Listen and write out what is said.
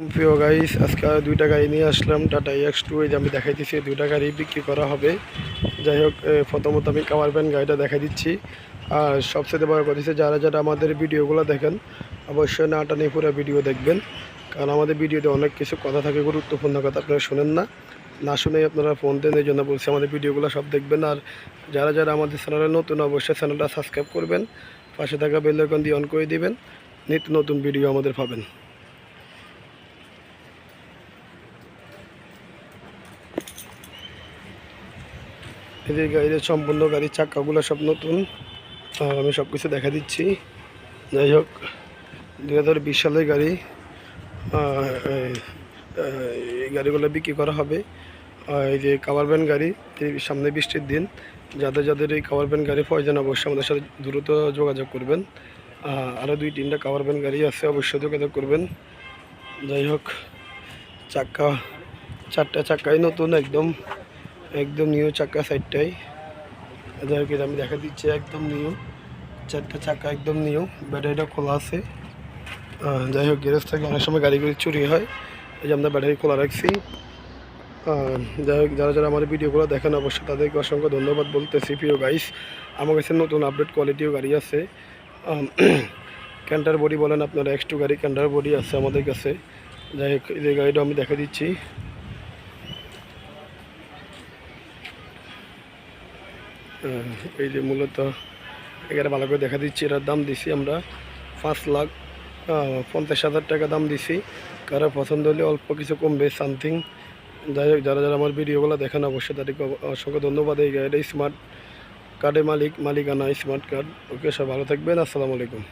প্রিয় গাইস, আজকে দুইটা গাড়ি নিয়ে আসলাম টাটা EX2। এই যে আমি দেখাইতেছি দুইটা গাড়ি বিক্রি করা হবে। যাই হোক, প্রথমত আমি কাভার ভ্যান গাড়িটা দেখাই দিচ্ছি। আর সবচেয়ে বড় কথা হচ্ছে, যারা যারা আমাদের ভিডিওগুলো দেখেন অবশ্যই না টানে পুরো ভিডিও দেখবেন, কারণ আমাদের ভিডিওতে অনেক কিছু কথা থাকে, গুরুত্বপূর্ণ কথা আপনারা শোনেন না, না শুনেই আপনারা ফোন দেন। এই জন্য বলছি আমাদের ভিডিওগুলো সব দেখবেন। আর যারা যারা আমাদের চ্যানেলে নতুন অবশ্যই চ্যানেলটা সাবস্ক্রাইব করবেন, পাশে থাকা বেল আইকন দিয়ে অন করে দিবেন, নিত্য নতুন ভিডিও আমাদের পাবেন। এদের গাড়ির সম্পূর্ণ গাড়ির চাকাগুলো সব নতুন, আর আমি সব কিছু দেখা দিচ্ছি। যাই হোক, 2020 সালের গাড়ি। এই গাড়িগুলো বিক্রি করা হবে। এই যে কাভার ভ্যান গাড়ি, সামনে বৃষ্টির দিন, যাদের যাদের এই কাভার ভ্যান গাড়ি প্রয়োজন অবশ্যই আমাদের সাথে দ্রুত যোগাযোগ করবেন। আরও 2-3টা কাভার ভ্যান গাড়ি আছে, অবশ্যই যোগাযোগ করবেন। যাই হোক, চাকা 4টা চাকাই নতুন, একদম একদম নিউ চাকা 4টাই। যাই হোক, আমি দেখা দিচ্ছি একদম নিউ 4টা চাকা, একদম নিউ, ব্যাটারিটা খোলা আছে। যাই হোক, গ্যারেজ থেকে অনেক সময় গাড়িগুলি চুরি হয়, এই যে আমরা ব্যাটারি খোলা রাখছি। যাই হোক, যারা যারা আমার ভিডিওগুলো দেখেন অবশ্যই তাদেরকে অসংখ্য ধন্যবাদ বলতেছি। প্রিয় গাইস, আমার কাছে নতুন আপডেট কোয়ালিটিও গাড়ি আছে। ক্যান্টার বডি বলেন আপনারা, X2 গাড়ি ক্যান্টার বডি আছে আমাদের কাছে। যাই হোক, এই গাড়িটা আমি দেখা দিচ্ছি। এই যে মূলত এখানে ভালো করে দেখা দিচ্ছি, এটার দাম দিছি আমরা 5,50,000 টাকা দাম দিছি। কারো পছন্দ হলে অল্প কিছু কমবে সামথিং। যাই হোক, যারা যারা আমার ভিডিওগুলো দেখেন অবশ্যই তাদেরকে অসংখ্য ধন্যবাদ। এই গাড়িটা স্মার্ট কার্ডের মালিকানা স্মার্ট কার্ড। ওকে, সব ভালো থাকবেন। আসসালামু আলাইকুম।